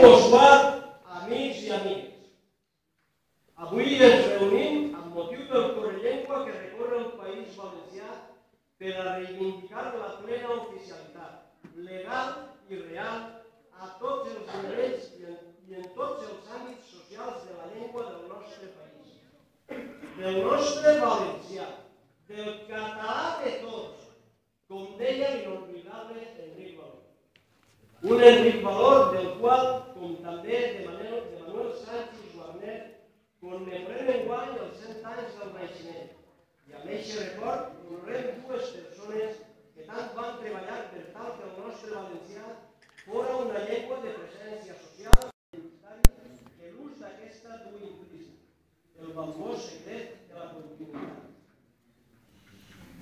Bonsoir, amics i amigues. Avui ens reunim amb motiu del Correllengua que recorre el País Valencià per a reivindicar la plena oficialitat legal i real a tots els nivells i en tots els àmbits socials de la llengua del nostre país, del nostre valencià, del català de tots, com deia l'inoblidable Enric Valor. Un Enric Valor del qual, com també de Manuel Sánchez Guarnet, commemorem enguany els 100 anys del naixement. I amb aquest record honorem dues persones que tant van treballar per tal que el nostre valencià fora una llengua de presència social i identitària que l'ús d'aquesta du implícit, el bambó secret de la continuïtat.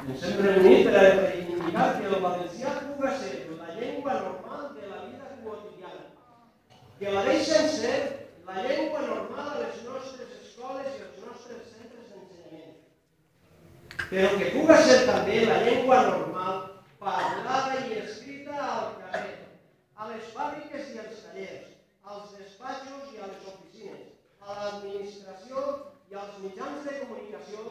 Ens hem reunit per a reivindicar que el valencià puga ser la llengua normal de la vida quotidiana, que la deixen ser la llengua normal a les nostres escoles i als nostres centres d'ensenyament, però que puga ser també la llengua normal parlada i escrita al carrer, a les fàbriques i als tallers, als despatxos i a les oficines, a l'administració i als mitjans de comunicació,